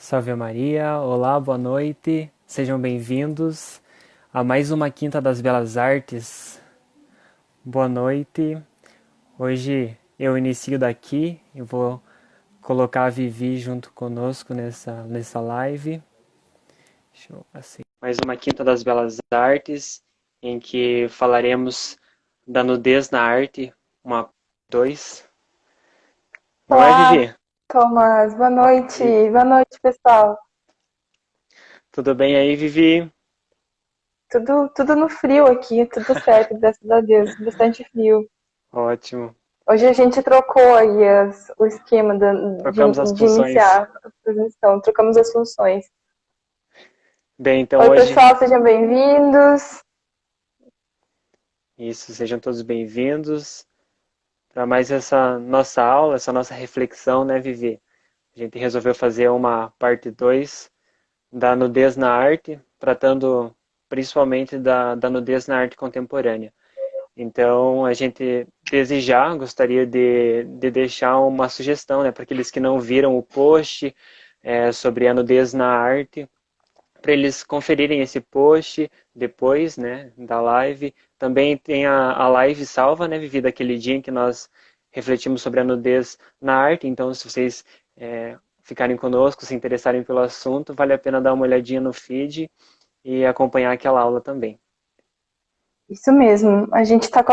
Salve Maria, olá, boa noite, sejam bem-vindos a mais uma Quinta das Belas Artes. Boa noite, hoje eu inicio daqui e vou colocar a Vivi junto conosco nessa live. Deixa eu assim. Mais uma Quinta das Belas Artes, em que falaremos da nudez na arte, uma, dois. Não é, Olá, Vivi? Thomas. Boa noite. E Boa noite, pessoal. tudo bem aí, Vivi? Tudo no frio aqui, tudo certo, graças a Deus. Bastante frio. Ótimo. Hoje a gente trocou aí o esquema Trocamos as de funções. iniciar a transmissão, trocamos as funções. Bem, então Oi, hoje, pessoal, sejam bem-vindos. isso, sejam todos bem-vindos para mais essa nossa aula, essa nossa reflexão, né, Vivi? A gente resolveu fazer uma parte 2 da nudez na arte, tratando principalmente da nudez na arte contemporânea. Então, a gente, desde já, gostaria de deixar uma sugestão, né, para aqueles que não viram o post sobre a nudez na arte, para eles conferirem esse post depois, né, da live. Também tem a live salva, né, Vivi, daquele dia em que nós refletimos sobre a nudez na arte. Então, se vocês ficarem conosco, se interessarem pelo assunto, vale a pena dar uma olhadinha no feed e acompanhar aquela aula também. Isso mesmo. A gente tá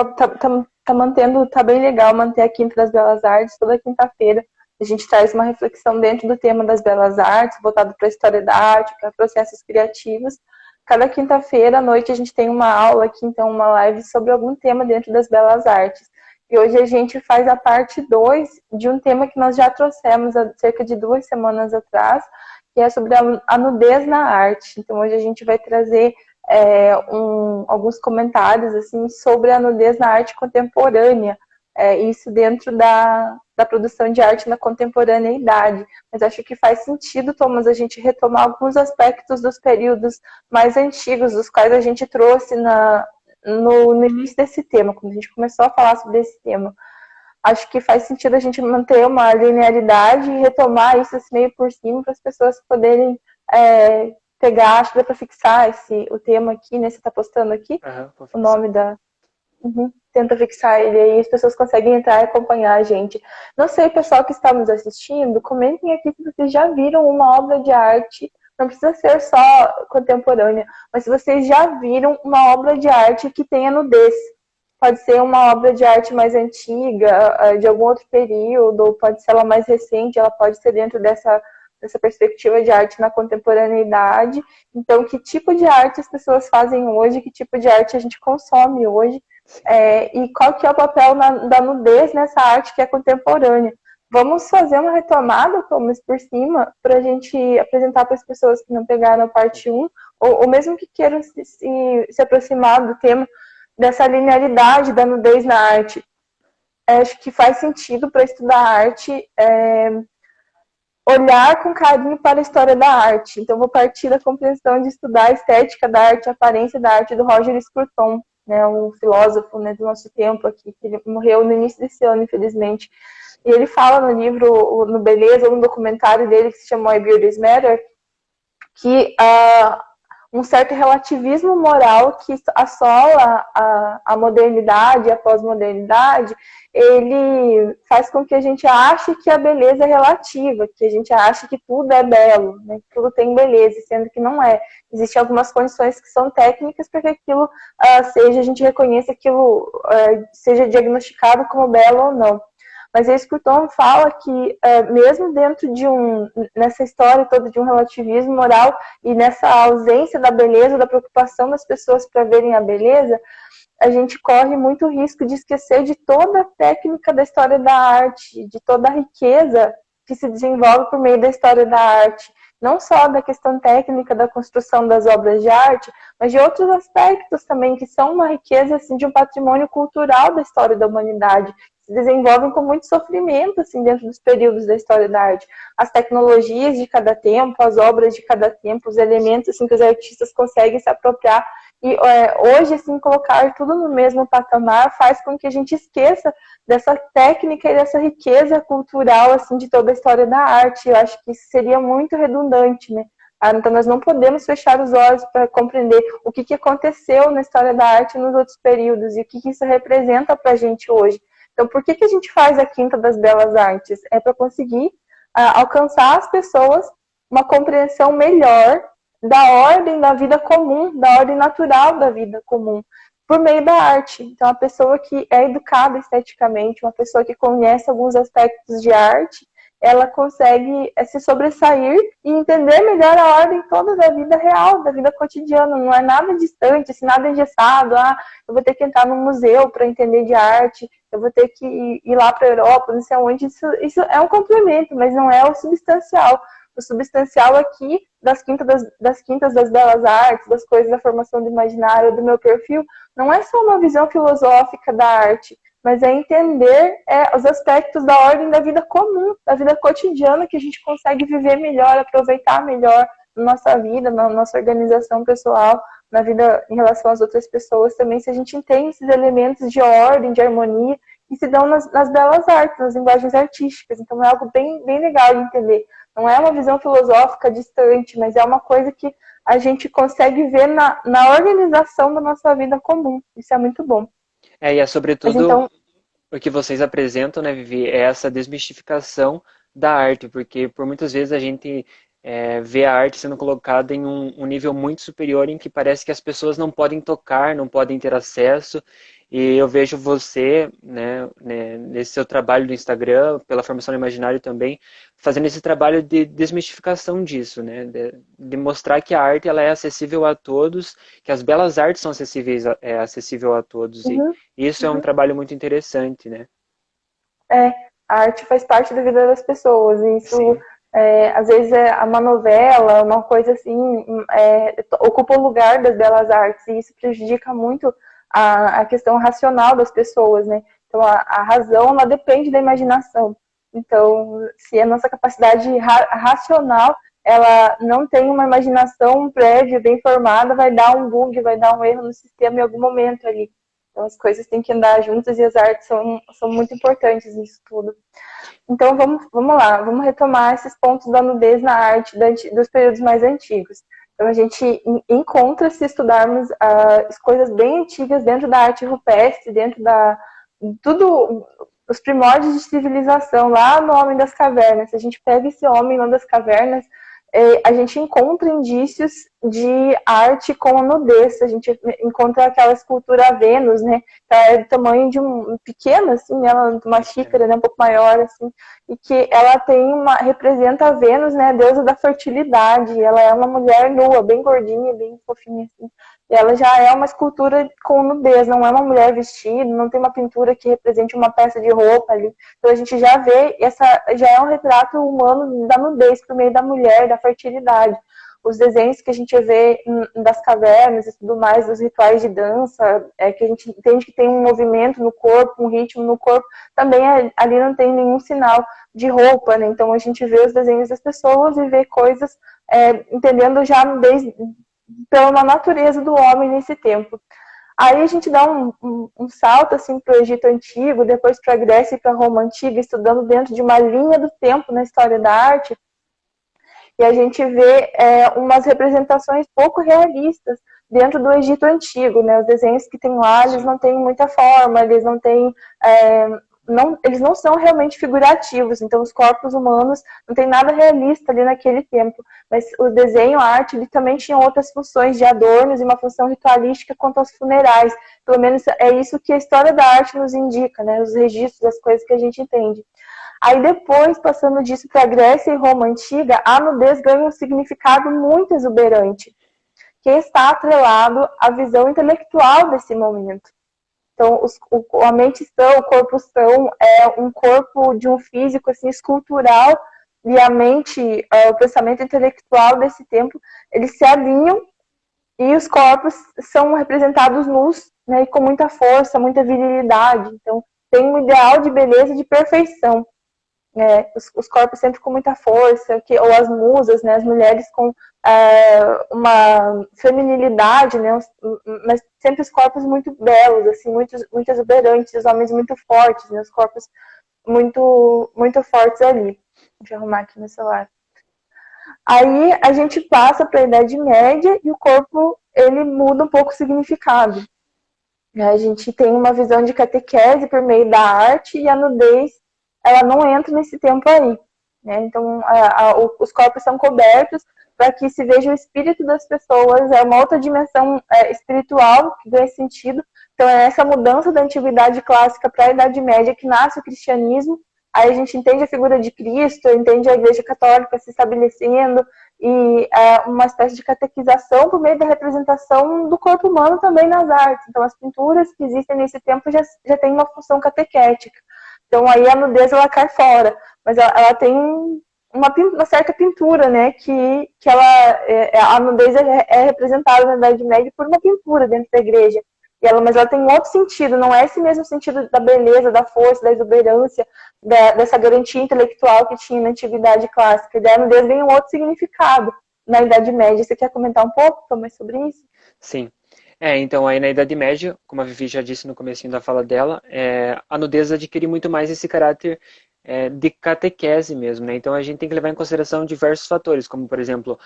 mantendo, tá bem legal manter a Quinta das Belas Artes toda quinta-feira. A gente traz uma reflexão dentro do tema das belas artes, voltado para a história da arte, para processos criativos. Cada quinta-feira à noite a gente tem uma aula aqui, então uma live sobre algum tema dentro das belas artes. E hoje a gente faz a parte 2 de um tema que nós já trouxemos há cerca de 2 semanas atrás, que é sobre a nudez na arte. Então hoje a gente vai trazer alguns comentários assim sobre a nudez na arte contemporânea, isso dentro da produção de arte na contemporaneidade. Mas acho que faz sentido, Thomas, a gente retomar alguns aspectos dos períodos mais antigos, dos quais a gente trouxe no início desse tema, quando a gente começou a falar sobre esse tema. Acho que faz sentido a gente manter uma linearidade e retomar isso assim, meio por cima para as pessoas poderem pegar, acho que dá para fixar o tema aqui, né? Você está postando aqui Aham, vou o fixar. nome da. Uhum. Tenta fixar ele aí, as pessoas conseguem entrar e acompanhar a gente. Não sei, pessoal que está nos assistindo, comentem aqui se vocês já viram uma obra de arte, não precisa ser só contemporânea, mas se vocês já viram uma obra de arte que tenha nudez. Pode ser uma obra de arte mais antiga, de algum outro período, ou pode ser ela mais recente, ela pode ser dentro dessa perspectiva de arte na contemporaneidade. Então, que tipo de arte as pessoas fazem hoje, que tipo de arte a gente consome hoje, Sim. e qual que é o papel da nudez nessa arte que é contemporânea. Vamos fazer uma retomada, Thomas, por cima, para a gente apresentar para as pessoas que não pegaram a parte um, ou mesmo que queiram se aproximar do tema, dessa linearidade da nudez na arte. Acho que faz sentido para estudar arte olhar com carinho para a história da arte. Então, vou partir da compreensão de estudar a estética da arte, a aparência da arte do Roger Scruton, né, um filósofo, né, do nosso tempo aqui, que ele morreu no início desse ano, infelizmente. E ele fala no livro, no Beleza, um documentário dele que se chamou I Beauty Matter, que um certo relativismo moral que assola a modernidade, a pós-modernidade, ele faz com que a gente ache que a beleza é relativa, que a gente ache que tudo é belo, né? Que tudo tem beleza, sendo que não é. Existem algumas condições que são técnicas para que aquilo seja, a gente reconheça aquilo, seja diagnosticado como belo ou não. Mas a Scruton fala que, mesmo dentro nessa história toda de um relativismo moral e nessa ausência da beleza, da preocupação das pessoas para verem a beleza, a gente corre muito risco de esquecer de toda a técnica da história da arte, de toda a riqueza que se desenvolve por meio da história da arte. Não só da questão técnica da construção das obras de arte, mas de outros aspectos também, que são uma riqueza assim, de um patrimônio cultural da história da humanidade, se desenvolvem com muito sofrimento assim, dentro dos períodos da história da arte. As tecnologias de cada tempo, as obras de cada tempo, os elementos assim, que os artistas conseguem se apropriar E hoje, assim, colocar tudo no mesmo patamar faz com que a gente esqueça dessa técnica e dessa riqueza cultural, assim, de toda a história da arte. Eu acho que isso seria muito redundante, né? Então, nós não podemos fechar os olhos para compreender o que aconteceu na história da arte nos outros períodos e o que isso representa para a gente hoje. Então, por que a gente faz a Quinta das Belas Artes? É para conseguir alcançar as pessoas uma compreensão melhor da ordem da vida comum, da ordem natural da vida comum, por meio da arte. Então, a pessoa que é educada esteticamente, uma pessoa que conhece alguns aspectos de arte, ela consegue se sobressair e entender melhor a ordem toda da vida real, da vida cotidiana. Não é nada distante, assim, nada engessado. Eu vou ter que entrar no museu para entender de arte, eu vou ter que ir lá para a Europa, não sei onde. Isso é um complemento, mas não é o substancial. O substancial aqui das quintas das belas artes, das coisas da formação do imaginário, do meu perfil, não é só uma visão filosófica da arte, mas é entender os aspectos da ordem da vida comum, da vida cotidiana, que a gente consegue viver melhor, aproveitar melhor na nossa vida, na nossa organização pessoal, na vida em relação às outras pessoas também, se a gente entende esses elementos de ordem, de harmonia, que se dão nas belas artes, nas linguagens artísticas. Então é algo bem, bem legal de entender. Não é uma visão filosófica distante, mas é uma coisa que a gente consegue ver na organização da nossa vida comum. Isso é muito bom. E é sobretudo então, o que vocês apresentam, né, Vivi, é essa desmistificação da arte, porque por muitas vezes a gente vê a arte sendo colocada em um nível muito superior em que parece que as pessoas não podem tocar, não podem ter acesso. E eu vejo você, né, nesse seu trabalho do Instagram, pela formação do imaginário também, fazendo esse trabalho de desmistificação disso, né, de mostrar que a arte ela é acessível a todos, que as belas artes são acessível a todos. Uhum, e isso é um trabalho muito interessante, né? A arte faz parte da vida das pessoas. E isso, às vezes, é uma novela, uma coisa assim, ocupa o lugar das belas artes. E isso prejudica muito a questão racional das pessoas, né? Então, a razão, ela depende da imaginação. Então, se a nossa capacidade racional, ela não tem uma imaginação prévia, bem formada, vai dar um bug, vai dar um erro no sistema em algum momento ali. Então, as coisas têm que andar juntas e as artes são muito importantes nisso tudo. Então, vamos lá, vamos retomar esses pontos da nudez na arte dos períodos mais antigos. Então, a gente encontra, se estudarmos as coisas bem antigas dentro da arte rupestre, dentro os primórdios de civilização, lá no Homem das Cavernas. Se a gente pega esse homem lá das cavernas, a gente encontra indícios de arte com a nudez. A gente encontra aquela escultura Vênus, né? Que é do tamanho de pequena, assim, ela uma xícara, né? Um pouco maior, assim, e que ela representa a Vênus, né? A deusa da fertilidade. Ela é uma mulher nua, bem gordinha, bem fofinha, assim. E ela já é uma escultura com nudez, não é uma mulher vestida, não tem uma pintura que represente uma peça de roupa ali. Então a gente já vê, já é um retrato humano da nudez por meio da mulher, da fertilidade. Os desenhos que a gente vê das cavernas e tudo mais, dos rituais de dança, que a gente entende que tem um movimento no corpo, um ritmo no corpo, também ali não tem nenhum sinal de roupa, né? Então a gente vê os desenhos das pessoas e vê coisas entendendo já pela natureza do homem nesse tempo. Aí a gente dá um salto assim, para o Egito Antigo, depois para a Grécia e para a Roma Antiga, estudando dentro de uma linha do tempo na história da arte, e a gente vê umas representações pouco realistas dentro do Egito Antigo, né? Os desenhos que tem lá, eles não têm muita forma, eles não têm... eles não são realmente figurativos, então os corpos humanos não tem nada realista ali naquele tempo, mas o desenho, a arte, ele também tinha outras funções de adornos e uma função ritualística quanto aos funerais. Pelo menos é isso que a história da arte nos indica, né? Os registros, as coisas que a gente entende. Aí depois, passando disso para a Grécia e Roma Antiga, a nudez ganha um significado muito exuberante, que está atrelado à visão intelectual desse momento. Então, a mente sã, o corpo são é um corpo de um físico assim, escultural, e a mente, o pensamento intelectual desse tempo, eles se alinham e os corpos são representados nus, né, e com muita força, muita virilidade. Então, tem um ideal de beleza e de perfeição. os corpos sempre com muita força, ou as musas, né, as mulheres com uma feminilidade, né, mas sempre os corpos muito belos, assim, muito exuberantes, os homens muito fortes, né, os corpos muito fortes ali. Deixa eu arrumar aqui no celular. Aí a gente passa para a Idade Média e o corpo ele muda um pouco o significado. A gente tem uma visão de catequese por meio da arte e a nudez ela não entra nesse tempo aí. Né? Então os corpos são cobertos para que se veja o espírito das pessoas, é uma outra dimensão espiritual que ganha sentido. Então é essa mudança da antiguidade clássica para a Idade Média que nasce o cristianismo. Aí a gente entende a figura de Cristo, entende a Igreja Católica se estabelecendo e uma espécie de catequização por meio da representação do corpo humano também nas artes. Então as pinturas que existem nesse tempo já têm uma função catequética. Então aí a nudez ela cai fora, mas ela tem uma certa pintura, né, que a nudez é representada na Idade Média por uma pintura dentro da igreja. Mas ela tem outro sentido, não é esse mesmo sentido da beleza, da força, da exuberância, dessa garantia intelectual que tinha na Antiguidade Clássica. E a nudez vem um outro significado na Idade Média. Você quer comentar um pouco, Thomas, sobre isso? Sim. Então aí na Idade Média, como a Vivi já disse no comecinho da fala dela, a nudez adquire muito mais esse caráter de catequese mesmo, né? Então a gente tem que levar em consideração diversos fatores, como por exemplo,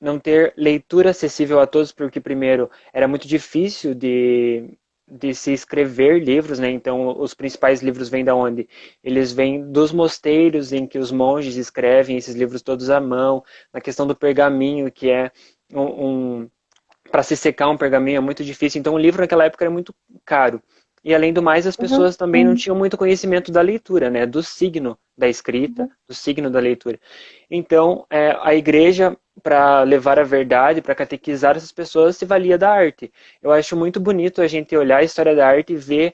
não ter leitura acessível a todos, porque primeiro era muito difícil de se escrever livros, né? Então os principais livros vêm da onde? Eles vêm dos mosteiros em que os monges escrevem esses livros todos à mão, na questão do pergaminho, que é para se secar um pergaminho é muito difícil, então o livro naquela época era muito caro. E além do mais, as pessoas também não tinham muito conhecimento da leitura, né? Do signo da escrita, do signo da leitura. Então, a igreja, para levar a verdade, para catequizar essas pessoas, se valia da arte. Eu acho muito bonito a gente olhar a história da arte e ver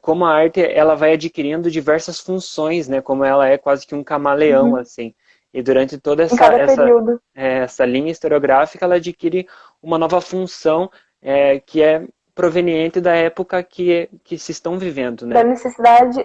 como a arte ela vai adquirindo diversas funções, né? Como ela é quase que um camaleão, assim. E durante toda essa linha historiográfica, ela adquire uma nova função que é proveniente da época que se estão vivendo, né? Da necessidade,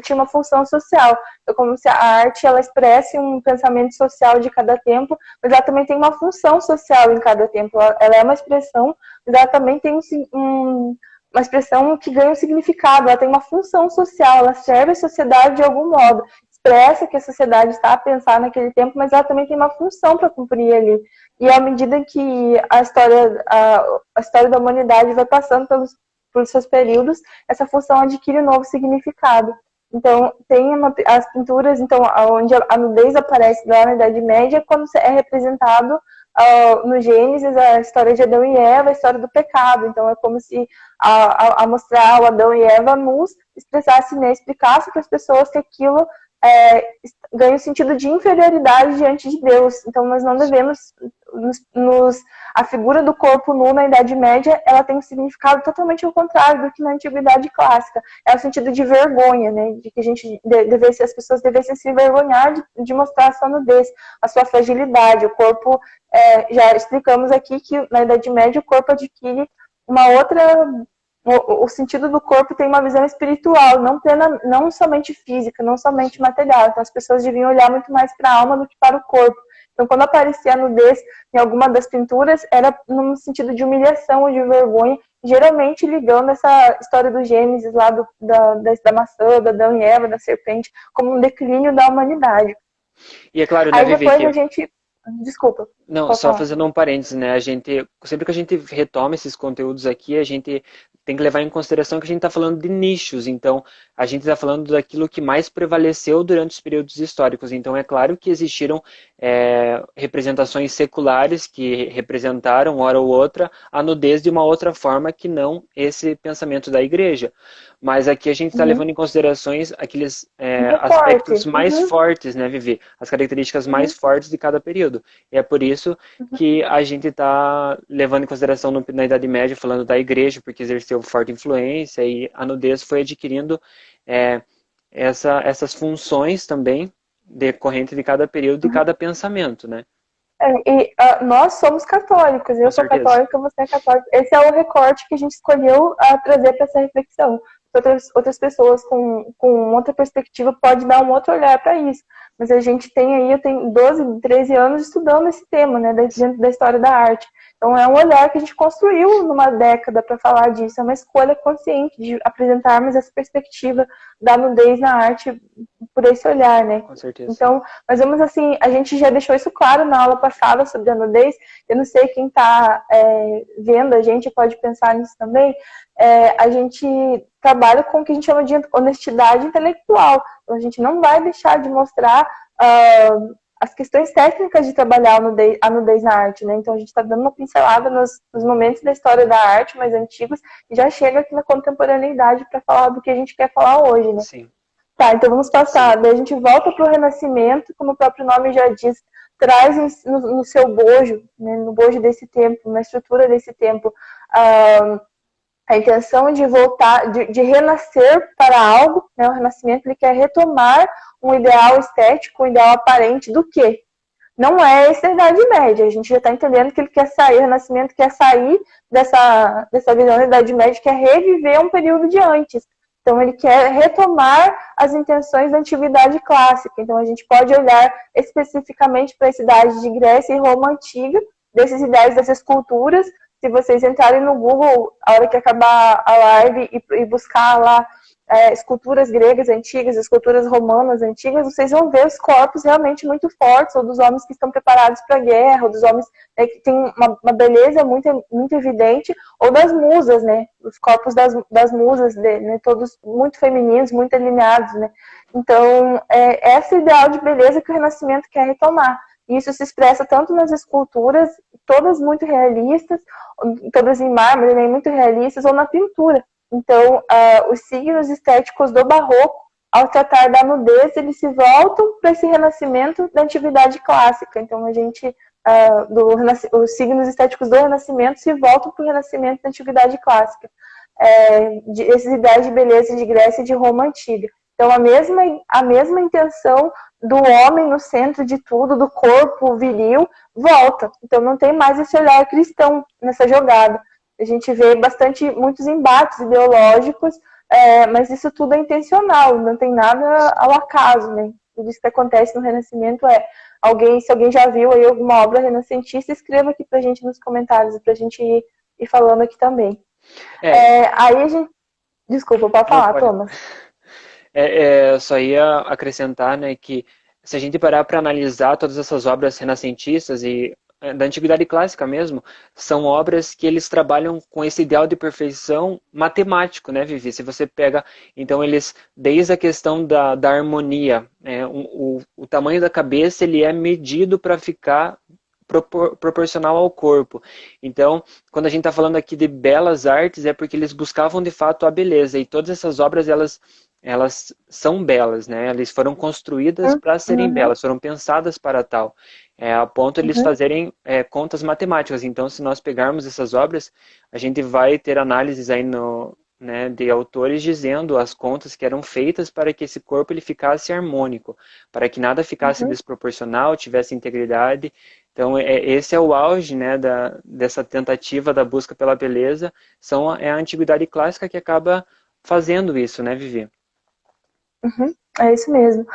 tinha uma função social. É como se a arte ela expresse um pensamento social de cada tempo, mas ela também tem uma função social em cada tempo. Ela é uma expressão, mas ela também tem uma expressão que ganha um significado, ela tem uma função social, ela serve a sociedade de algum modo. Expressa que a sociedade está a pensar naquele tempo, mas ela também tem uma função para cumprir ali. E à medida que a história da humanidade vai passando pelos seus períodos, essa função adquire um novo significado. Então, tem as pinturas, então, onde a nudez aparece lá na Idade Média, quando é representado no Gênesis a história de Adão e Eva, a história do pecado. Então, é como se a mostrar o Adão e Eva nus, expressasse, né, explicasse para as pessoas que aquilo ganha o sentido de inferioridade diante de Deus. Então nós não devemos a figura do corpo nu na Idade Média, ela tem um significado totalmente ao contrário do que na Antiguidade Clássica. É o sentido de vergonha, né? De que as pessoas devessem se envergonhar de mostrar a sua nudez, a sua fragilidade. O corpo, já explicamos aqui que na Idade Média o corpo adquire uma outra... O sentido do corpo tem uma visão espiritual, não somente física, não somente material. Então as pessoas deviam olhar muito mais para a alma do que para o corpo. Então quando aparecia a nudez em alguma das pinturas, era num sentido de humilhação ou de vergonha, geralmente ligando essa história do Gênesis lá da maçã, da Adão e Eva, da serpente, como um declínio da humanidade. E é claro, né, aí depois a gente... Desculpa. Não, só fazendo um parênteses, né? Sempre que a gente retoma esses conteúdos aqui, a gente tem que levar em consideração que a gente está falando de nichos, então a gente está falando daquilo que mais prevaleceu durante os períodos históricos. Então é claro que existiram representações seculares que representaram, hora ou outra, a nudez de uma outra forma que não esse pensamento da igreja. Mas aqui a gente está levando em considerações aqueles aspectos mais fortes, né, Vivi? As características mais fortes de cada período. E é por isso que a gente está levando em consideração na Idade Média, falando da igreja, porque exerceu forte influência e a nudez foi adquirindo essas funções também decorrente de cada período, de cada pensamento, né? Nós somos católicos, eu sou católica, você é católica. Esse é o recorte que a gente escolheu trazer para essa reflexão. outras pessoas com outra perspectiva pode dar um outro olhar para isso. Mas a gente tem aí, eu tenho 12, 13 anos estudando esse tema, né, dentro da história da arte. Então é um olhar que a gente construiu numa década para falar disso, é uma escolha consciente de apresentarmos essa perspectiva da nudez na arte por esse olhar, né? Com certeza. Então, mas vamos assim, a gente já deixou isso claro na aula passada sobre a nudez, eu não sei quem está vendo a gente pode pensar nisso também, a gente trabalha com o que a gente chama de honestidade intelectual, então a gente não vai deixar de mostrar as questões técnicas de trabalhar a nudez na arte, né? Então a gente está dando uma pincelada nos momentos da história da arte mais antigos e já chega aqui na contemporaneidade para falar do que a gente quer falar hoje, né? Sim. Tá, então vamos passar. Daí a gente volta para o Renascimento, como o próprio nome já diz, traz no seu bojo, né, no bojo desse tempo, na estrutura desse tempo, a intenção de voltar, de renascer para algo, né? O Renascimento ele quer retomar um ideal estético, um ideal aparente do quê? Não é essa Idade Média, a gente já está entendendo que ele quer sair, o Renascimento quer sair dessa visão da Idade Média, quer reviver um período de antes. Então ele quer retomar as intenções da Antiguidade Clássica. Então a gente pode olhar especificamente para a cidade de Grécia e Roma Antiga, desses ideais, dessas culturas. Se vocês entrarem no Google, a hora que acabar a live e buscar lá esculturas gregas antigas, esculturas romanas antigas, vocês vão ver os corpos realmente muito fortes, ou dos homens que estão preparados para a guerra, ou dos homens que têm uma beleza muito, muito evidente, ou das musas, né? Os corpos das musas, né? Todos muito femininos, muito alinhados, né? Então, esse ideal de beleza que o Renascimento quer retomar. Isso se expressa tanto nas esculturas, todas muito realistas, todas em mármore, né, muito realistas, ou na pintura. Então, os signos estéticos do Barroco, ao tratar da nudez, eles se voltam para esse renascimento da Antiguidade Clássica. Então, a gente, os signos estéticos do Renascimento se voltam para o renascimento da Antiguidade Clássica. Esses ideais de beleza de Grécia e de Roma Antiga. Então, a mesma intenção do homem no centro de tudo, do corpo viril, volta. Então, não tem mais esse olhar cristão nessa jogada. A gente vê muitos embates ideológicos, mas isso tudo é intencional, não tem nada ao acaso, né? Tudo isso que acontece no Renascimento se alguém já viu aí alguma obra renascentista, escreva aqui pra gente nos comentários, pra gente ir falando aqui também. Aí a gente... Desculpa, pode falar, Thomas. Eu só ia acrescentar, né, que se a gente parar para analisar todas essas obras renascentistas e da Antiguidade Clássica mesmo, são obras que eles trabalham com esse ideal de perfeição matemático, né, Vivi? Se você pega, então eles, desde a questão da harmonia, o tamanho da cabeça, ele é medido para ficar proporcional ao corpo. Então, quando a gente está falando aqui de belas artes, é porque eles buscavam de fato a beleza, e todas essas obras, elas são belas, né? Elas foram construídas para serem belas, foram pensadas para tal. A ponto de eles fazerem contas matemáticas. Então, se nós pegarmos essas obras, a gente vai ter análises aí de autores dizendo as contas que eram feitas para que esse corpo ele ficasse harmônico, para que nada ficasse desproporcional, tivesse integridade. Então, esse é o auge, né, dessa tentativa da busca pela beleza. É a Antiguidade Clássica que acaba fazendo isso, né, Vivi? É isso mesmo.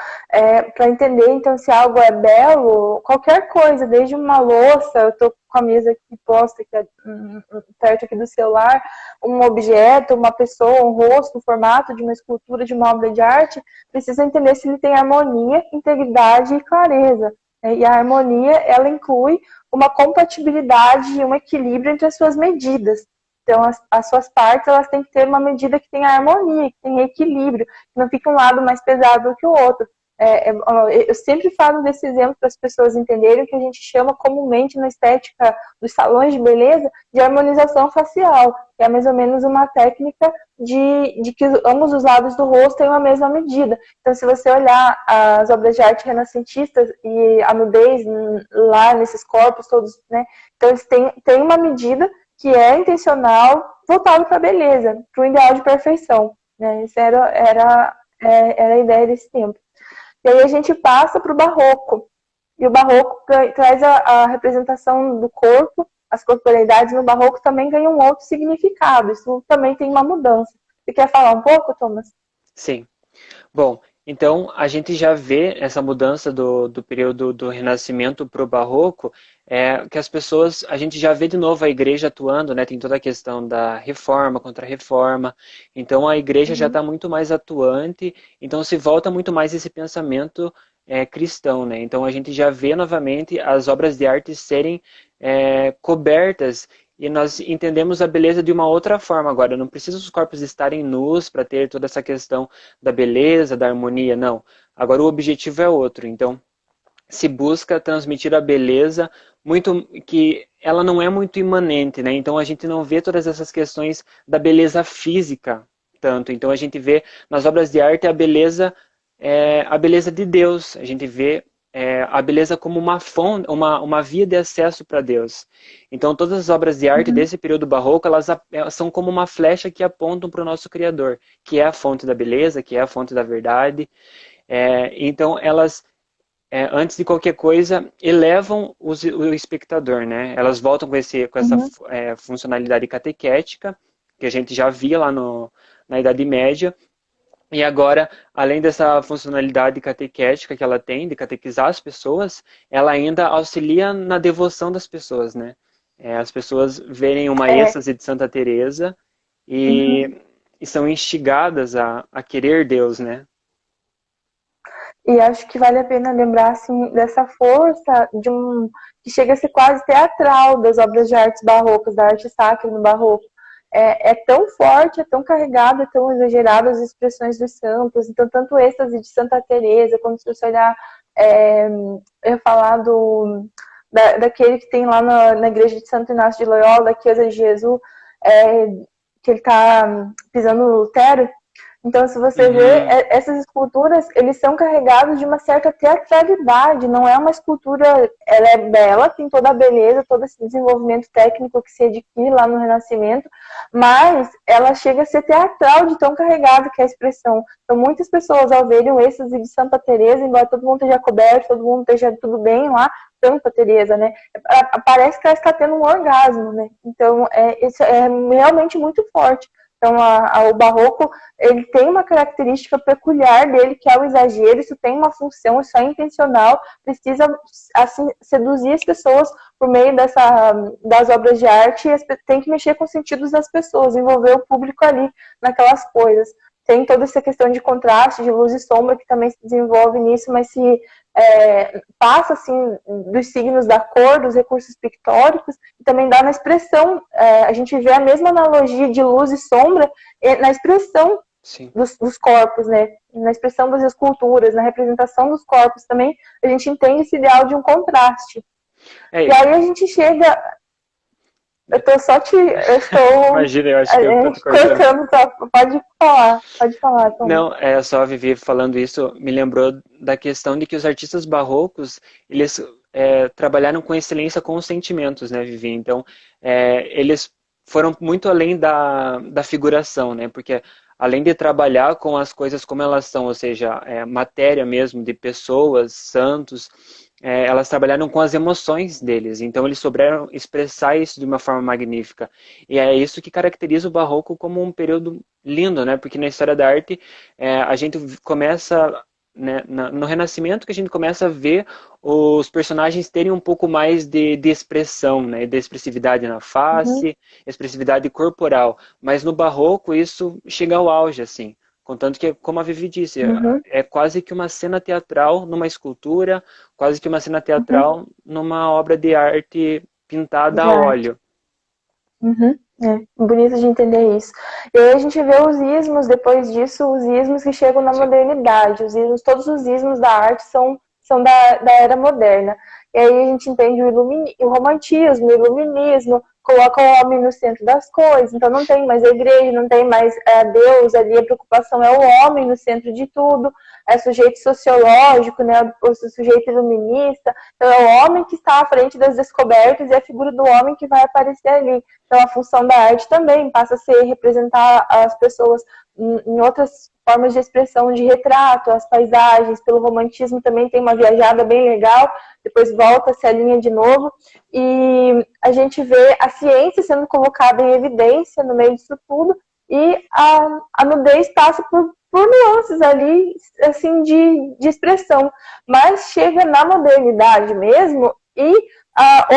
Para entender, então, se algo é belo, qualquer coisa, desde uma louça, eu estou com a mesa aqui posta, aqui, perto aqui do celular, um objeto, uma pessoa, um rosto, um formato de uma escultura, de uma obra de arte, precisa entender se ele tem harmonia, integridade e clareza. E a harmonia, ela inclui uma compatibilidade e um equilíbrio entre as suas medidas. Então, as suas partes, elas têm que ter uma medida que tenha harmonia, que tenha equilíbrio, que não fique um lado mais pesado do que o outro. Eu sempre falo desse exemplo para as pessoas entenderem o que a gente chama comumente na estética dos salões de beleza de harmonização facial, que é mais ou menos uma técnica de que ambos os lados do rosto têm a mesma medida. Então, se você olhar as obras de arte renascentistas e a nudez lá nesses corpos todos, né, então eles têm uma medida que é intencional, voltado para a beleza, para o ideal de perfeição. Né? Essa era a ideia desse tempo. E aí a gente passa para o Barroco. E o Barroco traz a representação do corpo, as corporeidades no Barroco também ganham um outro significado. Isso também tem uma mudança. Você quer falar um pouco, Thomas? Sim. Bom, então a gente já vê essa mudança do período do Renascimento para o Barroco, que as pessoas, a gente já vê de novo a igreja atuando, né? Tem toda a questão da reforma, contra-reforma, então a igreja já Uhum, está muito mais atuante, então se volta muito mais esse pensamento cristão, né? Então a gente já vê novamente as obras de arte serem cobertas e nós entendemos a beleza de uma outra forma agora. Não precisa os corpos estarem nus para ter toda essa questão da beleza, da harmonia, não. Agora o objetivo é outro. Então, se busca transmitir a beleza muito que ela não é muito imanente, né? Então a gente não vê todas essas questões da beleza física tanto. Então a gente vê nas obras de arte a beleza de Deus. A gente vê a beleza como uma fonte, uma via de acesso para Deus. Então todas as obras de arte uhum, desse período barroco, elas são como uma flecha que apontam para o nosso Criador, que é a fonte da beleza, que é a fonte da verdade. Então elas antes de qualquer coisa, elevam o espectador, né? Elas voltam com essa uhum. funcionalidade catequética, que a gente já via lá na Idade Média, e agora, além dessa funcionalidade catequética que ela tem, de catequizar as pessoas, ela ainda auxilia na devoção das pessoas, né? As pessoas verem uma É, êxtase de Santa Teresa uhum. e são instigadas a querer Deus, né? E acho que vale a pena lembrar assim, dessa força que chega a ser quase teatral das obras de artes barrocas, da arte sacra no barroco. É tão forte, é tão carregado, é tão exagerado as expressões dos santos. Então, tanto êxtase de Santa Teresa, quando você olhar, eu ia falar daquele que tem lá na igreja de Santo Inácio de Loyola, da Chiesa de Jesus, que ele está pisando no Lutero. Então, se você vê, Uhum. essas esculturas, eles são carregados de uma certa teatralidade, não é uma escultura, ela é bela, tem toda a beleza, todo esse desenvolvimento técnico que se adquire lá no Renascimento, mas ela chega a ser teatral de tão carregada que é a expressão. Então, muitas pessoas, ao verem o êxtase de Santa Teresa, embora todo mundo esteja coberto, todo mundo esteja tudo bem lá, Santa Teresa, né? Parece que ela está tendo um orgasmo, né? Então, isso é realmente muito forte. Então, o barroco, ele tem uma característica peculiar dele, que é o exagero. Isso tem uma função, isso é intencional, precisa assim, seduzir as pessoas por meio das obras de arte, e tem que mexer com os sentidos das pessoas, envolver o público ali naquelas coisas. Tem toda essa questão de contraste, de luz e sombra, que também se desenvolve nisso, mas se passa assim dos signos da cor, dos recursos pictóricos, e também dá na expressão. A gente vê a mesma analogia de luz e sombra na expressão Sim. dos corpos, né? Na expressão das esculturas, na representação dos corpos também, a gente entende esse ideal de um contraste. E aí a gente chega. Eu estou Imagina, eu acho que eu tô te cortando. cortando, pode falar, Tom. Não, é só a Vivi falando isso, me lembrou da questão de que os artistas barrocos, eles trabalharam com excelência com os sentimentos, né, Vivi? Então, eles foram muito além da figuração, né? Porque além de trabalhar com as coisas como elas são, ou seja, matéria mesmo de pessoas, santos, elas trabalharam com as emoções deles. Então, eles souberam expressar isso de uma forma magnífica. E é isso que caracteriza o Barroco como um período lindo, né? Porque na história da arte a gente começa, né, no Renascimento, que a gente começa a ver os personagens terem um pouco mais de expressão, né? De expressividade na Uhum, face, expressividade corporal. Mas no Barroco isso chega ao auge, assim. Contanto que, como a Vivi disse, uhum, é quase que uma cena teatral numa escultura, quase que uma cena uhum, teatral numa obra de arte pintada de a arte. óleo. Uhum, bonito de entender isso. E aí a gente vê os ismos, depois disso, os ismos que chegam na Sim. modernidade. Os ismos, todos os ismos da arte são da era moderna. E aí a gente entende o romantismo, o iluminismo, coloca o homem no centro das coisas. Então não tem mais a igreja, não tem mais Deus ali, a preocupação é o homem no centro de tudo, é sujeito sociológico, né, o sujeito iluminista. Então é o homem que está à frente das descobertas e a figura do homem que vai aparecer ali. Então, a função da arte também passa a ser representar as pessoas em outras formas de expressão, de retrato, as paisagens. Pelo romantismo também tem uma viajada bem legal, depois volta, se alinha de novo. E a gente vê a ciência sendo colocada em evidência no meio disso tudo, e a nudez passa por nuances ali, assim, de expressão, mas chega na modernidade mesmo e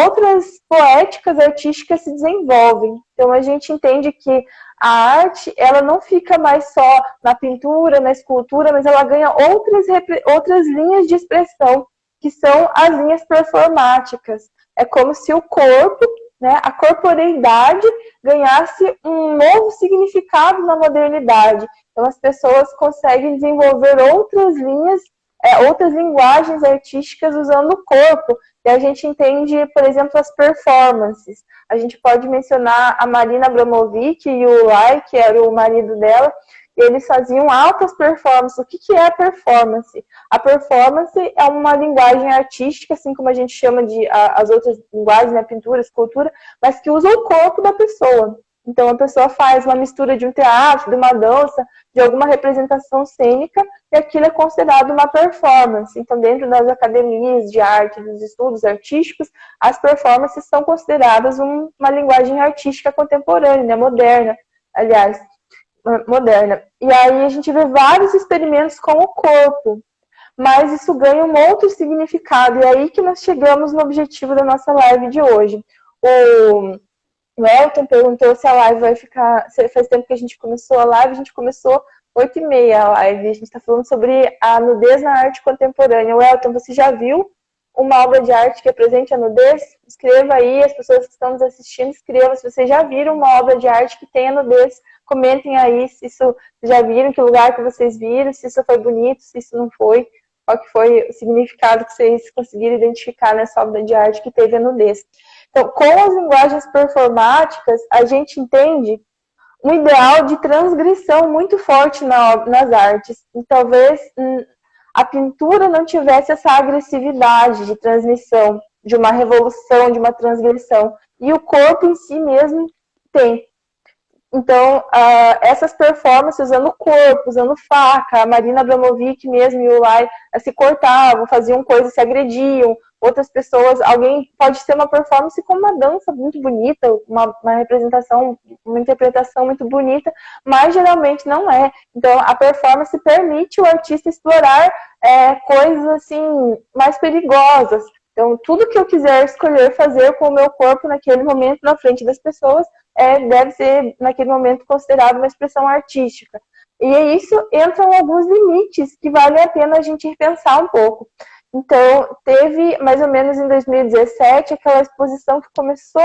outras poéticas artísticas se desenvolvem. Então a gente entende que a arte, ela não fica mais só na pintura, na escultura, mas ela ganha outras linhas de expressão, que são as linhas performáticas. É como se o corpo, né, a corporeidade, ganhasse um novo significado na modernidade. Então as pessoas conseguem desenvolver outras linhas, outras linguagens artísticas usando o corpo. E a gente entende, por exemplo, as performances. A gente pode mencionar a Marina Abramovic e o Lai, que era o marido dela, e eles faziam altas performances. O que é a performance? A performance é uma linguagem artística, assim como a gente chama de as outras linguagens, né, pintura, escultura, mas que usa o corpo da pessoa. Então, a pessoa faz uma mistura de um teatro, de uma dança, de alguma representação cênica, e aquilo é considerado uma performance. Então, dentro das academias de arte, dos estudos artísticos, as performances são consideradas uma linguagem artística contemporânea, né, moderna, aliás, moderna. E aí a gente vê vários experimentos com o corpo, mas isso ganha um outro significado, e é aí que nós chegamos no objetivo da nossa live de hoje. O Elton perguntou se a live vai ficar... Faz tempo que a gente começou a live, a gente começou 8h30 a live. A gente está falando sobre a nudez na arte contemporânea. O Elton, você já viu uma obra de arte que apresente a nudez? Escreva aí, as pessoas que estão nos assistindo, escrevam se vocês já viram uma obra de arte que tenha nudez. Comentem aí se isso já viram, que lugar que vocês viram, se isso foi bonito, se isso não foi, qual que foi o significado que vocês conseguiram identificar nessa obra de arte que teve a nudez. Então, com as linguagens performáticas, a gente entende um ideal de transgressão muito forte nas artes. E talvez a pintura não tivesse essa agressividade de transmissão, de uma revolução, de uma transgressão. E o corpo em si mesmo tem. Então, essas performances usando o corpo, usando faca, a Marina Abramovic mesmo e o Lai se cortavam, faziam coisas, se agrediam, outras pessoas, alguém pode ter uma performance com uma dança muito bonita, uma representação, uma interpretação muito bonita, mas geralmente não é. Então, a performance permite o artista explorar coisas assim mais perigosas. Então, tudo que eu quiser escolher fazer com o meu corpo naquele momento na frente das pessoas deve ser, naquele momento, considerado uma expressão artística. E isso entram alguns limites que vale a pena a gente repensar um pouco. Então, teve, mais ou menos em 2017, aquela exposição que começou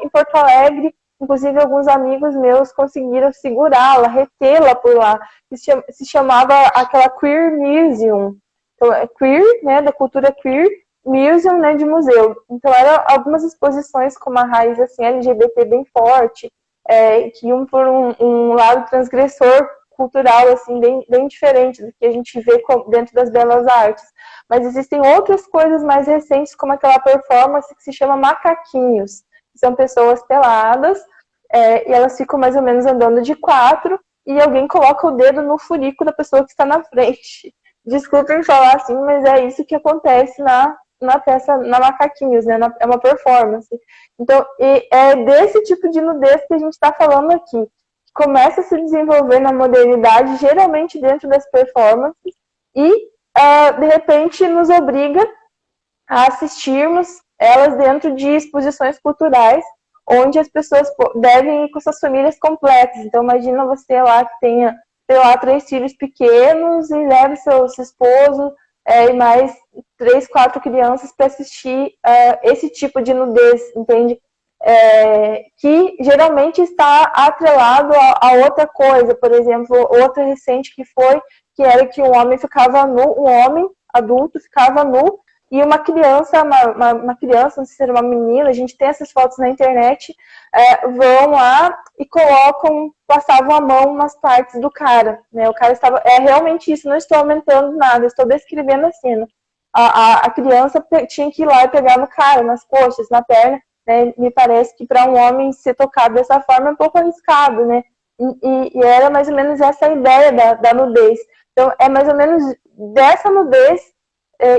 em Porto Alegre, inclusive alguns amigos meus conseguiram segurá-la, retê-la por lá, que se chamava aquela Queer Museum. Então, é queer, né, da cultura queer, museum, né, de museu. Então, eram algumas exposições com uma raiz assim, LGBT bem forte, que iam por um lado transgressor cultural assim, bem diferente do que a gente vê dentro das belas artes. Mas existem outras coisas mais recentes, como aquela performance que se chama Macaquinhos, que são pessoas peladas, e elas ficam mais ou menos andando de quatro, e alguém coloca o dedo no furico da pessoa que está na frente. Desculpem falar assim, mas é isso que acontece na peça, na Macaquinhos, né? É uma performance. Então, é desse tipo de nudez que a gente está falando aqui. Começa a se desenvolver na modernidade, geralmente dentro das performances, e, de repente, nos obriga a assistirmos elas dentro de exposições culturais, onde as pessoas devem ir com suas famílias completas. Então, imagina você lá que tenha, sei lá, 3 filhos pequenos e leve seu esposo e mais 3, 4 crianças para assistir esse tipo de nudez, entende? Que geralmente está atrelado a outra coisa. Por exemplo, outra recente que era que um homem ficava nu, um homem adulto ficava nu, e uma criança, uma criança, não sei se era uma menina, a gente tem essas fotos na internet, vão lá e passavam a mão nas partes do cara, né? O cara estava, realmente isso, não estou aumentando nada, estou descrevendo a cena. A criança tinha que ir lá e pegar no cara, nas coxas, na perna, né? Me parece que para um homem ser tocado dessa forma é um pouco arriscado, né? E era mais ou menos essa a ideia da nudez. Então, é mais ou menos dessa nudez,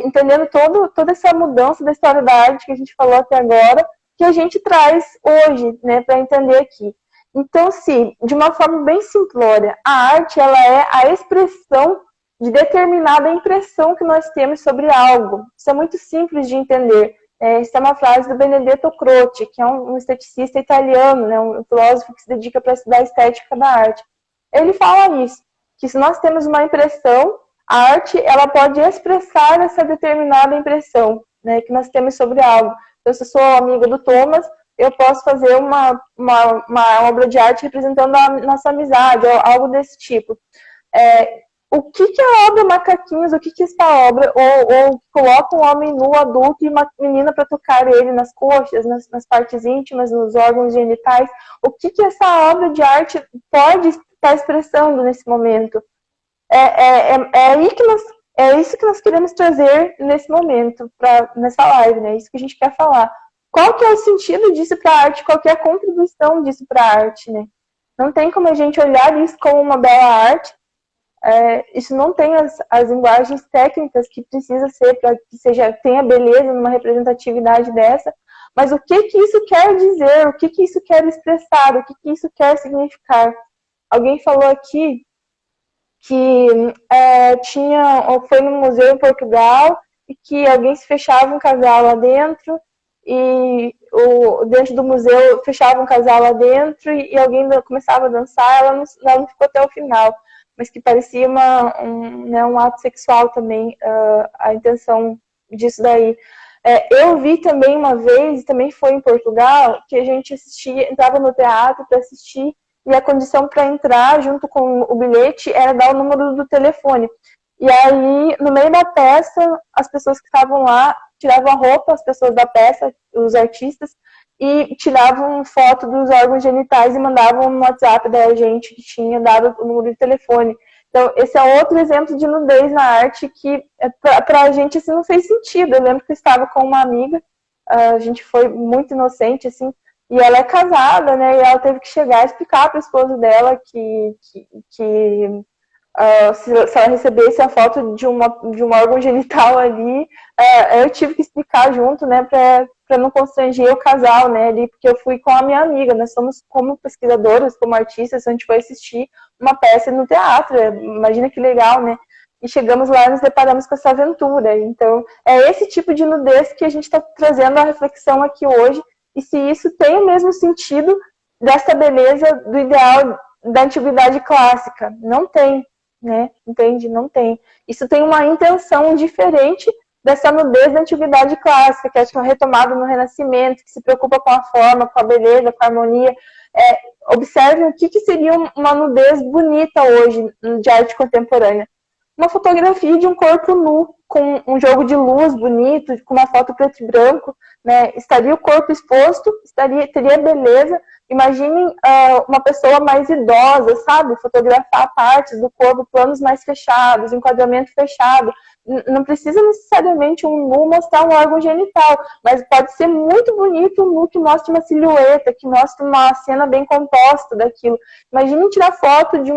entendendo toda essa mudança da história da arte que a gente falou até agora, que a gente traz hoje, né, para entender aqui. Então, se, de uma forma bem simplória, a arte ela é a expressão de determinada impressão que nós temos sobre algo. Isso é muito simples de entender. Essa é uma frase do Benedetto Croce, que é um esteticista italiano, né, um filósofo que se dedica para estudar a estética da arte. Ele fala isso, que se nós temos uma impressão, a arte ela pode expressar essa determinada impressão, né, que nós temos sobre algo. Então, se eu sou amiga do Thomas, eu posso fazer uma obra de arte representando a nossa amizade, ou algo desse tipo. O que a obra Macaquinhos, o que essa obra, ou coloca um homem nu, adulto, e uma menina para tocar ele nas coxas, nas partes íntimas, nos órgãos genitais, o que essa obra de arte pode estar expressando nesse momento? É isso que nós queremos trazer nesse momento, nessa live, né? É isso que a gente quer falar. Qual que é o sentido disso para a arte? Qual que é a contribuição disso para a arte, né? Não tem como a gente olhar isso como uma bela arte. Isso não tem as linguagens técnicas que precisa ser para que tenha beleza numa representatividade dessa. Mas o que isso quer dizer? O que isso quer expressar? O que isso quer significar? Alguém falou aqui que foi num museu em Portugal e que alguém se fechava um casal lá dentro e dentro do museu fechava um casal lá dentro e alguém começava a dançar, ela não ficou até o final, mas que parecia um ato sexual também, a intenção disso daí. Eu vi também uma vez, também foi em Portugal, que a gente entrava no teatro para assistir e a condição para entrar junto com o bilhete era dar o número do telefone. E aí, no meio da peça, as pessoas que estavam lá tiravam a roupa, as pessoas da peça, os artistas, e tiravam foto dos órgãos genitais e mandavam no WhatsApp da gente que tinha dado o número de telefone. Então, esse é outro exemplo de nudez na arte que, para a gente, assim, não fez sentido. Eu lembro que eu estava com uma amiga, a gente foi muito inocente, assim, e ela é casada, né? E ela teve que chegar e explicar para o esposo dela que se ela recebesse a foto de um órgão genital ali, eu tive que explicar junto, né? Para não constranger o casal, né? Ali, porque eu fui com a minha amiga. Nós somos como pesquisadoras, como artistas, a gente foi assistir uma peça no teatro. Imagina que legal, né? E chegamos lá e nos deparamos com essa aventura. Então, é esse tipo de nudez que a gente está trazendo a reflexão aqui hoje. E se isso tem o mesmo sentido dessa beleza do ideal da antiguidade clássica. Não tem, né? Entende? Não tem. Isso tem uma intenção diferente dessa nudez da antiguidade clássica, que é retomada no Renascimento, que se preocupa com a forma, com a beleza, com a harmonia. Observe o que seria uma nudez bonita hoje de arte contemporânea. Uma fotografia de um corpo nu, com um jogo de luz bonito, com uma foto preto e branco, né? Estaria o corpo exposto, teria beleza. Imaginem uma pessoa mais idosa, sabe? Fotografar partes do corpo, planos mais fechados, enquadramento fechado. Não precisa necessariamente um nu mostrar um órgão genital, mas pode ser muito bonito um nu que mostre uma silhueta, que mostre uma cena bem composta daquilo. Imaginem tirar foto de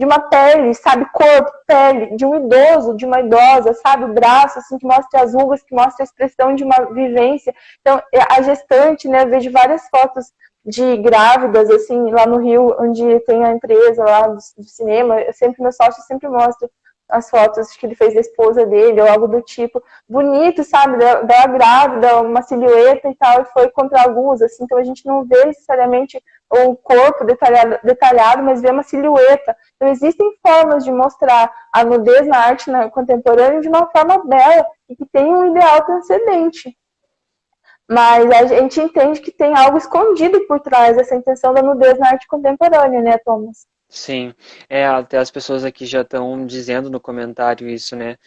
uma pele, sabe, corpo, pele, de um idoso, de uma idosa, sabe, o braço, assim, que mostra as rugas, que mostra a expressão de uma vivência. Então, a gestante, né, eu vejo várias fotos de grávidas, assim, lá no Rio, onde tem a empresa lá do cinema, meu sócio sempre mostra as fotos que ele fez da esposa dele, ou algo do tipo, bonito, sabe, dela grávida, uma silhueta e tal, e foi contra a luz, assim, então a gente não vê necessariamente o corpo detalhado, mas vê uma silhueta. Então existem formas de mostrar a nudez na arte contemporânea de uma forma bela e que tem um ideal transcendente. Mas a gente entende que tem algo escondido por trás dessa intenção da nudez na arte contemporânea, né, Thomas? Sim, até as pessoas aqui já estão dizendo no comentário isso, né?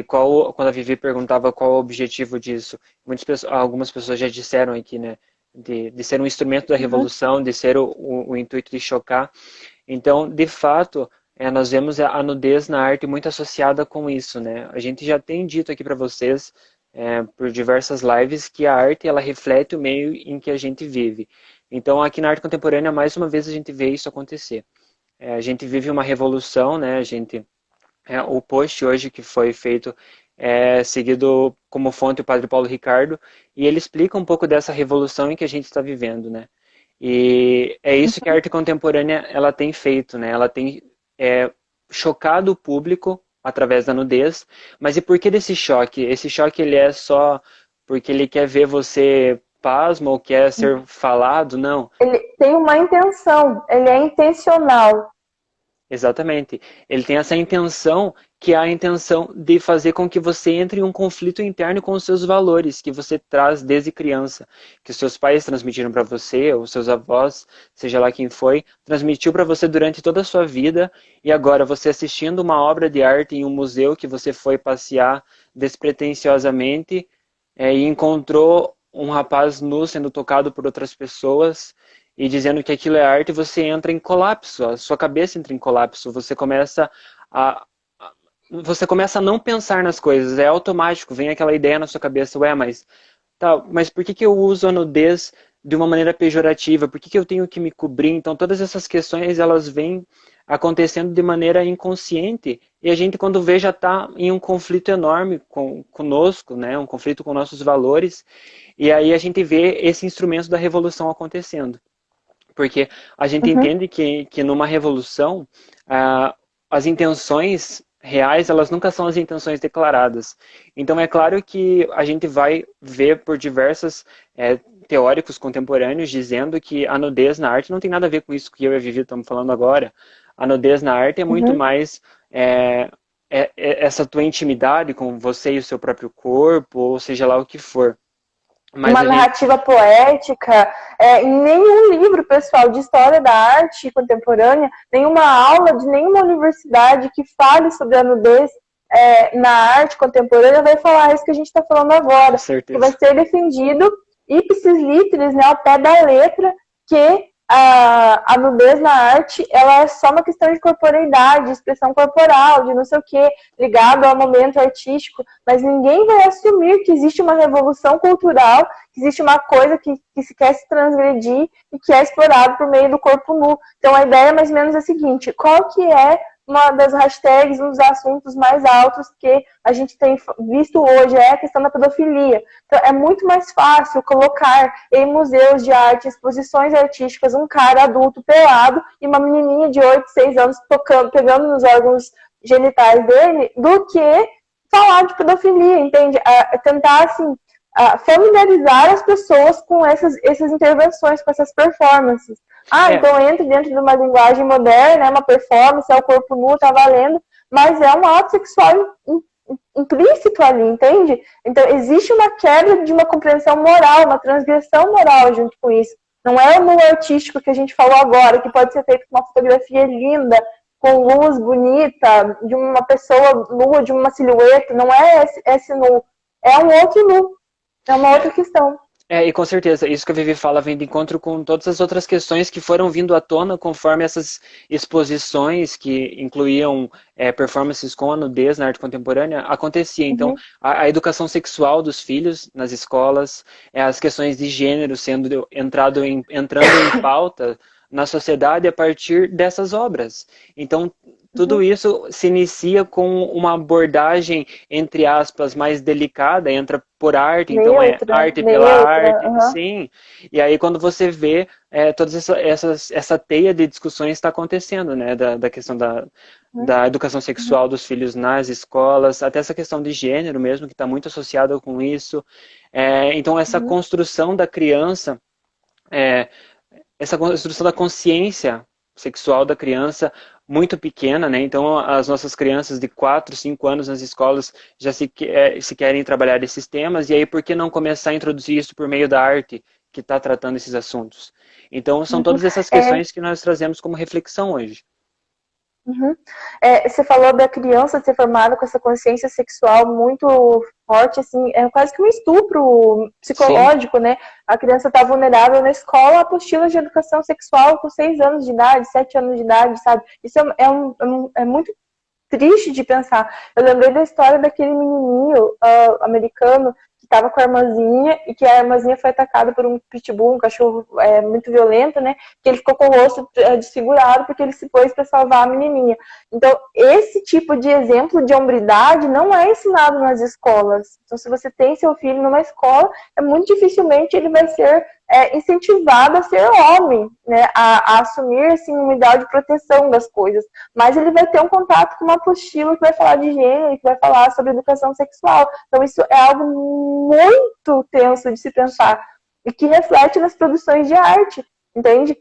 Quando a Vivi perguntava qual o objetivo disso, algumas pessoas já disseram aqui, né? De ser um instrumento da revolução, de ser o intuito de chocar. Então, de fato, nós vemos a nudez na arte muito associada com isso, né? A gente já tem dito aqui para vocês, por diversas lives, que a arte ela reflete o meio em que a gente vive. Então, aqui na arte contemporânea, mais uma vez a gente vê isso acontecer. A gente vive uma revolução, né? O post hoje que foi feito seguido como fonte o Padre Paulo Ricardo, e ele explica um pouco dessa revolução em que a gente está vivendo, né? E é isso que a arte contemporânea ela tem feito, né? Ela tem chocado o público através da nudez. Mas e por que desse choque? Esse choque ele é só porque ele quer ver você pasmo ou quer ser falado? Não. Ele tem uma intenção, ele é intencional. Exatamente. Ele tem essa intenção, que é a intenção de fazer com que você entre em um conflito interno com os seus valores, que você traz desde criança, que os seus pais transmitiram para você, ou seus avós, seja lá quem foi, transmitiu para você durante toda a sua vida, e agora você assistindo uma obra de arte em um museu que você foi passear despretensiosamente, e encontrou um rapaz nu sendo tocado por outras pessoas, e dizendo que aquilo é arte, você entra em colapso, a sua cabeça entra em colapso, a, você começa a não pensar nas coisas, é automático, vem aquela ideia na sua cabeça, ué, mas por que eu uso a nudez de uma maneira pejorativa? Por que eu tenho que me cobrir? Então todas essas questões, elas vêm acontecendo de maneira inconsciente, e a gente quando vê já está em um conflito enorme conosco, né? Um conflito com nossos valores, e aí a gente vê esse instrumento da revolução acontecendo. Porque a gente entende que numa revolução, as intenções reais, elas nunca são as intenções declaradas. Então é claro que a gente vai ver por diversos teóricos contemporâneos dizendo que a nudez na arte não tem nada a ver com isso que eu e a Vivi estamos falando agora. A nudez na arte é muito mais essa tua intimidade com você e o seu próprio corpo, ou seja lá o que for. Uma narrativa poética, em nenhum livro, pessoal, de história da arte contemporânea, nenhuma aula de nenhuma universidade que fale sobre a nudez na arte contemporânea vai falar isso que a gente está falando agora. Que vai ser defendido ipsis literis, né, ao pé da letra, que a nudez na arte, ela é só uma questão de corporeidade, de expressão corporal, de não sei o que, ligado ao momento artístico, mas ninguém vai assumir que existe uma revolução cultural, que existe uma coisa que se quer se transgredir e que é explorado por meio do corpo nu. Então a ideia mais ou menos é a seguinte, qual que é uma das hashtags, um dos assuntos mais altos que a gente tem visto hoje é a questão da pedofilia. Então, é muito mais fácil colocar em museus de arte, exposições artísticas, um cara adulto pelado e uma menininha de 8, 6 anos pegando nos órgãos genitais dele, do que falar de pedofilia, entende? Tentar, assim, familiarizar as pessoas com essas intervenções, com essas performances. Então entra dentro de uma linguagem moderna, é uma performance, é o corpo nu, tá valendo, mas é um ato sexual implícito ali, entende? Então existe uma quebra de uma compreensão moral, uma transgressão moral junto com isso. Não é o nu artístico que a gente falou agora, que pode ser feito com uma fotografia linda, com luz bonita, de uma pessoa nua, de uma silhueta, não é esse nu, é um outro nu, é uma outra questão. E com certeza, isso que a Vivi fala vem de encontro com todas as outras questões que foram vindo à tona conforme essas exposições que incluíam performances com a nudez na arte contemporânea acontecia. Então, a educação sexual dos filhos nas escolas, as questões de gênero entrando em pauta na sociedade a partir dessas obras. Então, tudo isso se inicia com uma abordagem, entre aspas, mais delicada, entra por arte, então é arte pela arte, sim. E aí quando você vê, toda essa teia de discussões está acontecendo, né, da questão da educação sexual dos filhos nas escolas, até essa questão de gênero mesmo, que está muito associada com isso. Então essa construção da criança, essa construção da consciência sexual da criança muito pequena, né? Então as nossas crianças de 4, 5 anos nas escolas já se querem trabalhar esses temas, e aí por que não começar a introduzir isso por meio da arte que está tratando esses assuntos? Então são todas essas questões que nós trazemos como reflexão hoje. Você falou da criança ser formada com essa consciência sexual muito forte, assim, é quase que um estupro psicológico, né? A criança está vulnerável na escola, apostilas de educação sexual com 6 anos de idade, 7 anos de idade, sabe? Isso é muito triste de pensar. Eu lembrei da história daquele menininho americano que estava com a irmãzinha e que a irmãzinha foi atacada por um pitbull, um cachorro muito violento, né? Que ele ficou com o rosto desfigurado porque ele se pôs para salvar a menininha. Então, esse tipo de exemplo de hombridade não é ensinado nas escolas. Então, se você tem seu filho numa escola, muito dificilmente ele vai ser incentivado a ser homem, né, a assumir assim, um ideal de proteção das coisas. Mas ele vai ter um contato com uma apostila que vai falar de gênero, que vai falar sobre educação sexual. Então isso é algo muito tenso de se pensar e que reflete nas produções de arte, entende?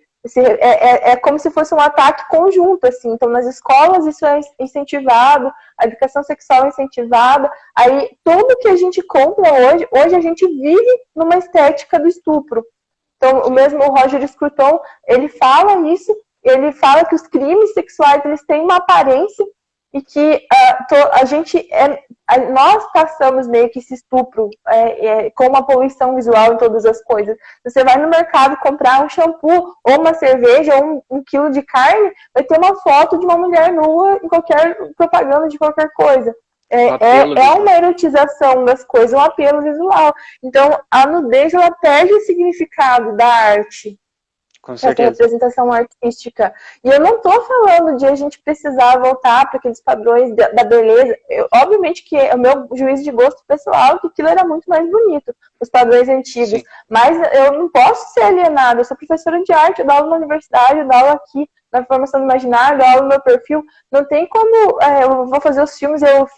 É como se fosse um ataque conjunto, assim. Então, nas escolas isso é incentivado, a educação sexual é incentivada, aí tudo que a gente compra hoje a gente vive numa estética do estupro. Então, o mesmo Roger Scruton, ele fala isso, ele fala que os crimes sexuais, eles têm uma aparência e que nós passamos meio que esse estupro com uma poluição visual em todas as coisas. Você vai no mercado comprar um shampoo ou uma cerveja ou um quilo de carne, vai ter uma foto de uma mulher nua em qualquer propaganda de qualquer coisa. É uma erotização das coisas, um apelo visual. Então, a nudez, ela perde o significado da arte. Com certeza. Essa representação artística. E eu não estou falando de a gente precisar voltar para aqueles padrões da beleza. Obviamente que é o meu juízo de gosto pessoal, que aquilo era muito mais bonito, os padrões antigos. Sim. Mas eu não posso ser alienada. Eu sou professora de arte, eu dou aula na universidade, eu dou aula aqui na formação do imaginário, eu dou aula no meu perfil. Não tem como eu vou fazer os filmes e eu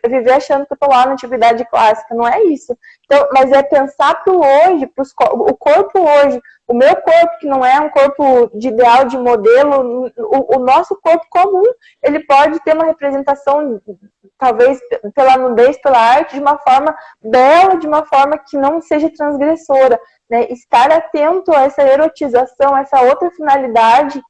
viver achando que eu estou lá na antiguidade clássica. Não é isso. Então, mas é pensar para o hoje, o corpo hoje, o meu corpo, que não é um corpo de ideal, de modelo, o nosso corpo comum, ele pode ter uma representação, talvez pela nudez, pela arte, de uma forma bela, de uma forma que não seja transgressora. Né? Estar atento a essa erotização, essa outra finalidade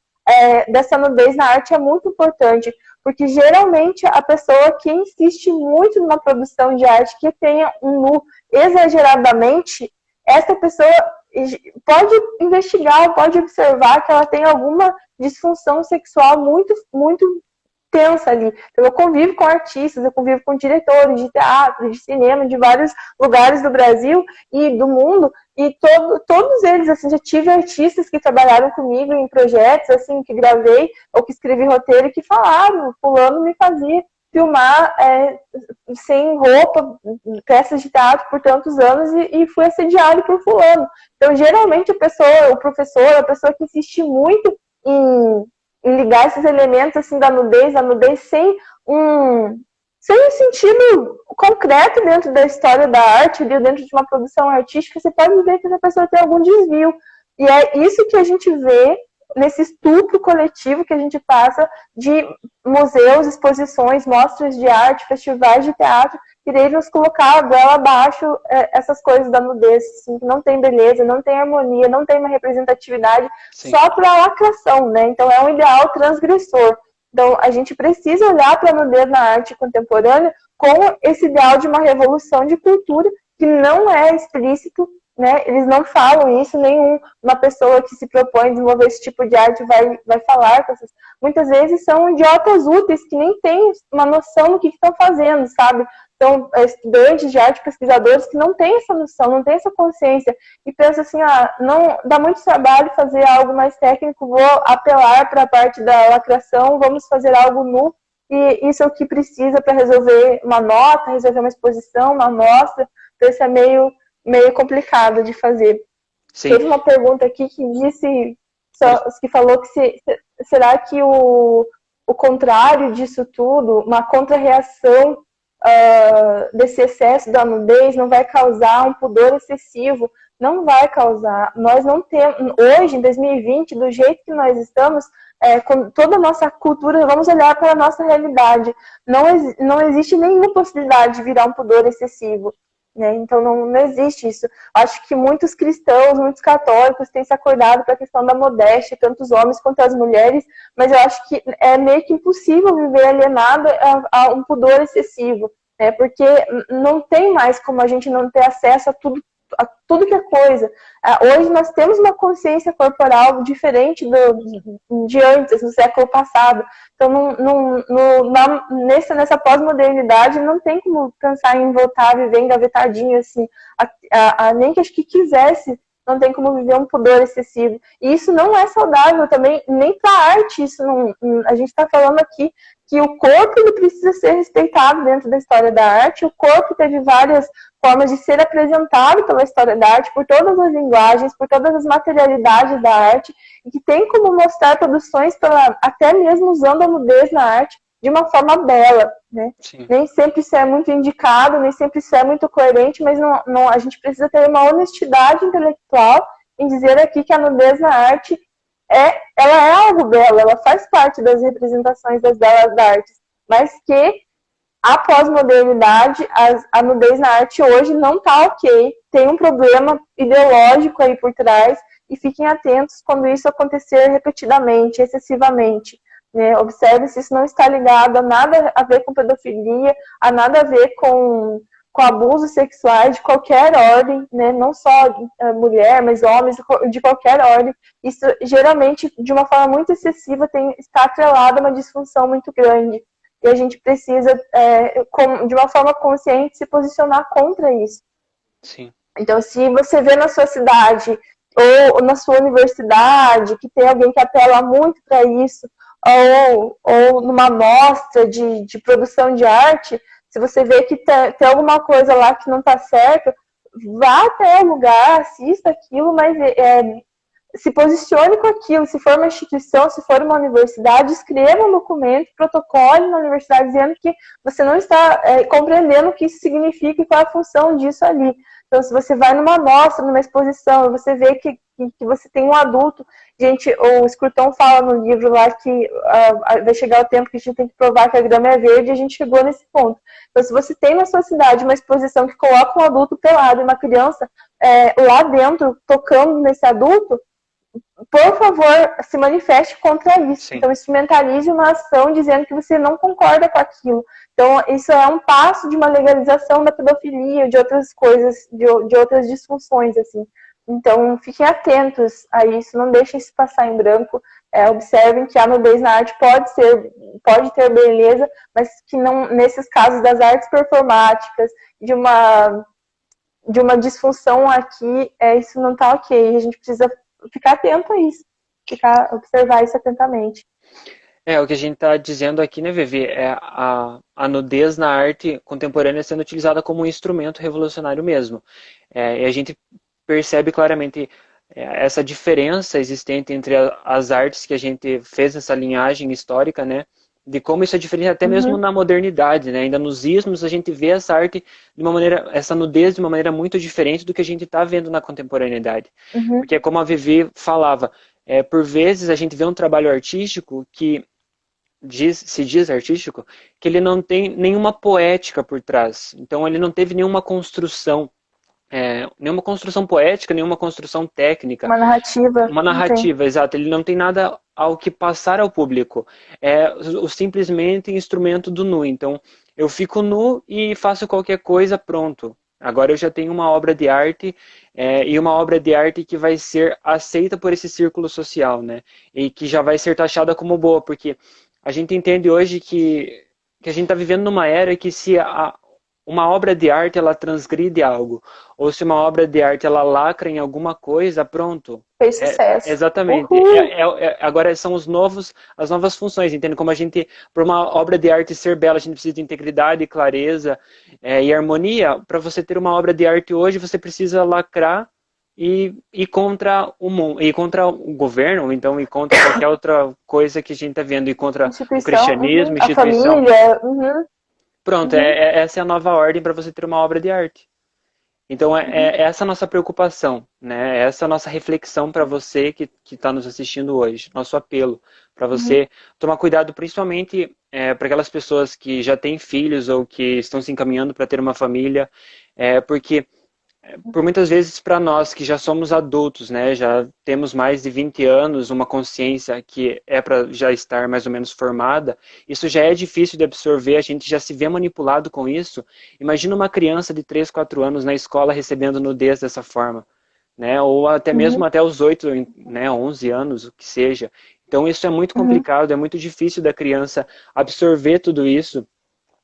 dessa nudez na arte é muito importante, porque geralmente a pessoa que insiste muito numa produção de arte que tenha um nu exageradamente, essa pessoa pode investigar, pode observar que ela tem alguma disfunção sexual muito, muito tensa ali. Então, eu convivo com artistas, eu convivo com diretores de teatro, de cinema, de vários lugares do Brasil e do mundo, e todos eles, assim, já tive artistas que trabalharam comigo em projetos, assim, que gravei, ou que escrevi roteiro, e que falaram, fulano me fazia filmar sem roupa, peças de teatro por tantos anos e fui assediado por fulano. Então, geralmente, o professor, a pessoa que insiste muito em ligar esses elementos assim, da nudez, a nudez sem um sentido concreto dentro da história da arte, dentro de uma produção artística, você pode ver que essa pessoa tem algum desvio. E é isso que a gente vê nesse estupro coletivo que a gente passa de museus, exposições, mostras de arte, festivais de teatro, que daí nos colocar a goela abaixo essas coisas da nudez, assim, que não tem beleza, não tem harmonia, não tem uma representatividade, sim, só para lacração, né? Então é um ideal transgressor. Então a gente precisa olhar para a nudez na arte contemporânea com esse ideal de uma revolução de cultura que não é explícito, né? Eles não falam isso, nenhuma pessoa que se propõe a desenvolver esse tipo de arte vai falar. Muitas vezes são idiotas úteis que nem têm uma noção do que estão fazendo, sabe? São estudantes de arte, pesquisadores que não têm essa noção, não têm essa consciência e pensam assim, não dá muito trabalho fazer algo mais técnico, vou apelar para a parte da lacração, vamos fazer algo nu, e isso é o que precisa para resolver uma nota, resolver uma exposição, uma amostra. Então isso é meio complicado de fazer. Sim. Teve uma pergunta aqui que disse, que falou que será que o contrário disso tudo, uma contra-reação desse excesso da nudez não vai causar um pudor excessivo? Não vai causar. Nós não temos, hoje, em 2020, do jeito que nós estamos, com toda a nossa cultura, vamos olhar para a nossa realidade. Não existe nenhuma possibilidade de virar um pudor excessivo. Né? Então não existe isso. Acho que muitos cristãos, muitos católicos têm se acordado para a questão da modéstia, tanto os homens quanto as mulheres, mas eu acho que é meio que impossível viver alienado a um pudor excessivo, né? Porque não tem mais como a gente não ter acesso a tudo que é coisa. Hoje nós temos uma consciência corporal diferente de antes, no século passado. Então, nessa pós-modernidade, não tem como pensar em voltar a viver engavetadinho, assim, nem que acho que quisesse, não tem como viver um pudor excessivo. E isso não é saudável também, nem para a arte. A gente está falando aqui que o corpo ele precisa ser respeitado dentro da história da arte, o corpo teve várias formas de ser apresentado pela história da arte, por todas as linguagens, por todas as materialidades da arte, e que tem como mostrar produções até mesmo usando a nudez na arte de uma forma bela, né? Nem sempre isso é muito indicado, nem sempre isso é muito coerente, mas a gente precisa ter uma honestidade intelectual em dizer aqui que a nudez na arte ela é algo belo, ela faz parte das representações das belas artes, mas que a pós-modernidade, a nudez na arte hoje não está ok, tem um problema ideológico aí por trás, e fiquem atentos quando isso acontecer repetidamente, excessivamente. Né? Observe se isso não está ligado a nada a ver com pedofilia, a nada a ver com abusos sexuais de qualquer ordem, né? Não só mulher, mas homens de qualquer ordem. Isso geralmente, de uma forma muito excessiva, está atrelado a uma disfunção muito grande. E a gente precisa, de uma forma consciente, se posicionar contra isso. Sim. Então, se você vê na sua cidade ou na sua universidade que tem alguém que apela muito para isso, ou numa mostra de produção de arte, se você vê que tem alguma coisa lá que não está certo, vá até o lugar, assista aquilo, mas se posicione com aquilo. Se for uma instituição, se for uma universidade, escreva um documento, protocole na universidade dizendo que você não está compreendendo o que isso significa e qual é a função disso ali. Então, se você vai numa mostra, numa exposição, você vê que você tem um adulto, o Scruton fala no livro lá que vai chegar o tempo que a gente tem que provar que a grama é verde, e a gente chegou nesse ponto. Então, se você tem na sua cidade uma exposição que coloca um adulto pelado e uma criança lá dentro, tocando nesse adulto, por favor, se manifeste contra isso. Sim. Então, instrumentalize uma ação dizendo que você não concorda com aquilo. Então, isso é um passo de uma legalização da pedofilia, de outras coisas, de outras disfunções, assim. Então, fiquem atentos a isso, não deixem isso passar em branco. Observem que a nudez na arte pode ter beleza, mas que não, nesses casos das artes performáticas, de uma disfunção aqui, isso não está ok. A gente precisa ficar atento a isso, observar isso atentamente. O que a gente está dizendo aqui, né, Vivi, é a nudez na arte contemporânea sendo utilizada como um instrumento revolucionário mesmo. E a gente percebe claramente essa diferença existente entre as artes que a gente fez essa linhagem histórica, né, de como isso é diferente até mesmo na modernidade, né, ainda nos ismos a gente vê essa arte de uma maneira, essa nudez de uma maneira muito diferente do que a gente está vendo na contemporaneidade. Porque como a Vivi falava, por vezes a gente vê um trabalho artístico que se diz artístico, que ele não tem nenhuma poética por trás. Então ele não teve nenhuma construção poética, nenhuma construção técnica. Uma narrativa. Uma narrativa, exato. Ele não tem nada ao que passar ao público. É simplesmente instrumento do nu. Então eu fico nu e faço qualquer coisa, pronto. Agora eu já tenho uma obra de arte, e uma obra de arte que vai ser aceita por esse círculo social, né? E que já vai ser taxada como boa, porque a gente entende hoje que a gente está vivendo numa era que se uma obra de arte ela transgride algo, ou se uma obra de arte ela lacra em alguma coisa, pronto. Fez sucesso. Exatamente. Agora são as novas funções, entende? Como a gente, para uma obra de arte ser bela, a gente precisa de integridade, clareza e harmonia. Para você ter uma obra de arte hoje, você precisa lacrar e contra o mundo, e contra o governo, então, e contra qualquer outra coisa que a gente está vendo, e contra o cristianismo, instituição. A família. Pronto, essa é a nova ordem para você ter uma obra de arte. Então, essa a nossa preocupação, né? Essa a nossa reflexão para você que está nos assistindo hoje, nosso apelo para você tomar cuidado, principalmente para aquelas pessoas que já têm filhos ou que estão se encaminhando para ter uma família, porque por muitas vezes para nós que já somos adultos, né, já temos mais de 20 anos, uma consciência que é para já estar mais ou menos formada, isso já é difícil de absorver, a gente já se vê manipulado com isso. Imagina uma criança de 3, 4 anos na escola recebendo nudez dessa forma, né, ou até mesmo até os 8, né, 11 anos, o que seja. Então isso é muito complicado, é muito difícil da criança absorver tudo isso,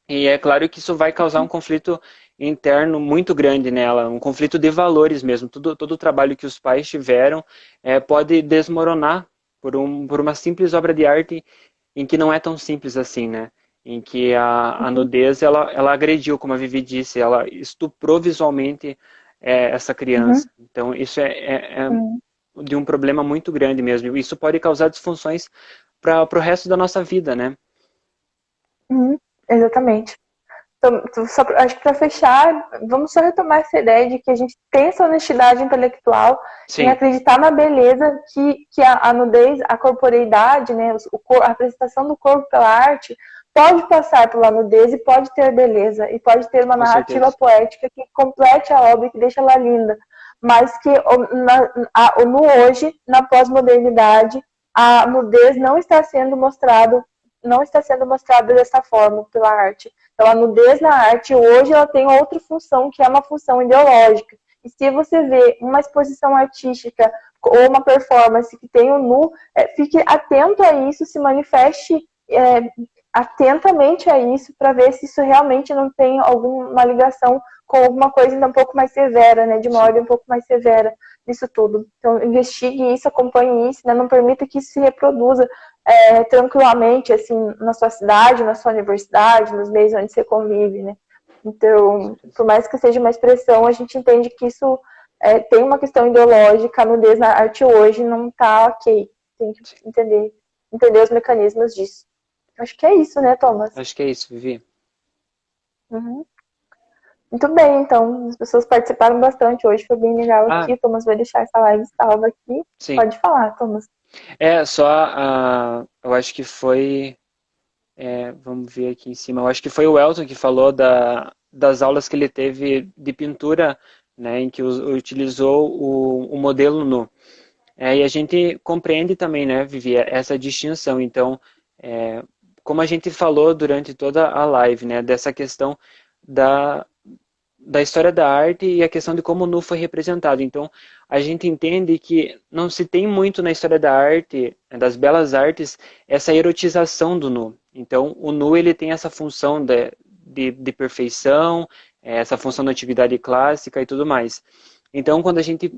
e é claro que isso vai causar um conflito interno muito grande nela, um conflito de valores mesmo. Todo o trabalho que os pais tiveram pode desmoronar por uma simples obra de arte em que não é tão simples assim, né? em que a nudez, ela agrediu, como a Vivi disse, ela estuprou visualmente essa Uhum. criança. Então, isso é Uhum. de um problema muito grande mesmo. E isso pode causar disfunções para o resto da nossa vida, né? Uhum. Exatamente. Então, acho que para fechar, vamos só retomar essa ideia de que a gente tem essa honestidade intelectual em Sim, acreditar na beleza que a nudez, a corporeidade, né, a apresentação do corpo pela arte pode passar pela nudez e pode ter beleza, e pode ter uma com narrativa certeza. poética que complete a obra e que deixa ela linda. Mas que no hoje, na pós-modernidade, a nudez não está sendo mostrada dessa forma pela arte. Então, a nudez na arte hoje ela tem outra função, que é uma função ideológica. E se você vê uma exposição artística ou uma performance que tem o nu, fique atento a isso, se manifeste atentamente a isso, para ver se isso realmente não tem alguma ligação com alguma coisa ainda um pouco mais severa, né, de uma Sim. ordem um pouco mais severa nisso tudo. Então, investigue isso, acompanhe isso, né, não permita que isso se reproduza tranquilamente, assim, na sua cidade, na sua universidade, nos meios onde você convive, né? Então, por mais que seja uma expressão, a gente entende que isso tem uma questão ideológica, a nudez na arte hoje não tá ok. Tem que entender os mecanismos disso. Acho que é isso, né, Thomas? Acho que é isso, Vivi. Uhum. Muito bem, então, as pessoas participaram bastante hoje, foi bem legal Ah, aqui. O Thomas vai deixar essa live salva aqui. sim. Pode falar, Thomas. Só eu acho que foi, vamos ver aqui em cima, eu acho que foi o Elton que falou das aulas que ele teve de pintura, né, em que utilizou o modelo nu. E a gente compreende também, né, Vivi, essa distinção. Então, como a gente falou durante toda a live, né, dessa questão da, da história da arte e a questão de como o nu foi representado. Então, a gente entende que não se tem muito na história da arte, das belas artes, essa erotização do nu. Então, o nu ele tem essa função de perfeição, essa função da atividade clássica e tudo mais. Então, quando a gente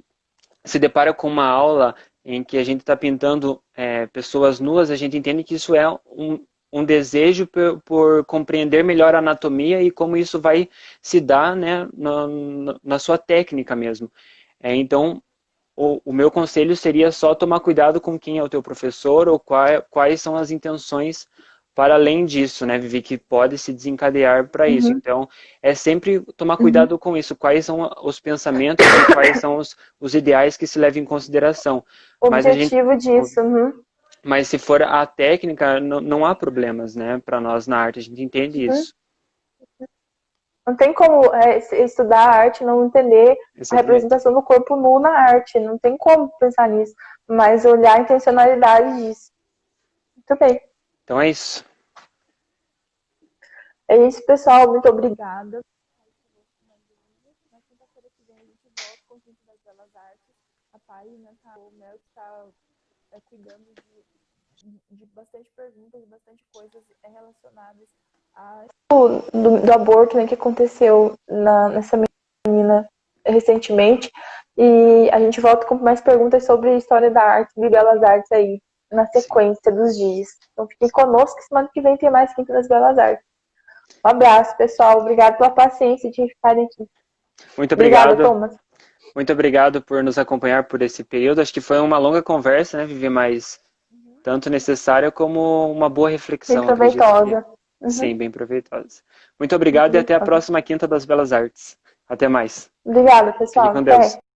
se depara com uma aula em que a gente está pintando pessoas nuas, a gente entende que isso é um desejo por compreender melhor a anatomia e como isso vai se dar, né, na sua técnica mesmo. Então, o meu conselho seria só tomar cuidado com quem é o teu professor ou quais são as intenções para além disso, né, Vivi, que pode se desencadear para isso. Uhum, Então, é sempre tomar uhum. cuidado com isso, quais são os pensamentos e quais são os ideais que se levam em consideração. O Mas a gente, objetivo disso. Uhum, mas se for a técnica, não há problemas, né, para nós na arte, a gente entende uhum. isso. Não tem como estudar a arte e não entender a Exatamente. representação do corpo nu na arte. Não tem como pensar nisso. Mas olhar a intencionalidade disso. Muito bem. Então é isso. É isso, pessoal. Muito obrigada. Na quinta-feira que vem a gente volta com o Quinto das Belas Artes. A Paina, o Mel está cuidando de bastante perguntas, bastante coisas relacionadas do aborto, né, que aconteceu nessa menina recentemente. E a gente volta com mais perguntas sobre a história da arte e belas artes aí, na Sim. sequência dos dias. Então fiquem conosco, semana que vem tem mais Quinta das Belas Artes. Um abraço, pessoal. Obrigado pela paciência de ficarem aqui. Muito Obrigada, obrigado. Thomas. Muito obrigado por nos acompanhar por esse período. Acho que foi uma longa conversa, né, Vivi, mas tanto necessária como uma boa Bem reflexão, acredito que proveitosa. sim, Uhum, bem proveitosa. Muito bem obrigado e até a proveitosa. próxima Quinta das Belas Artes. Até mais. Obrigada, Fique pessoal. com Até. Deus.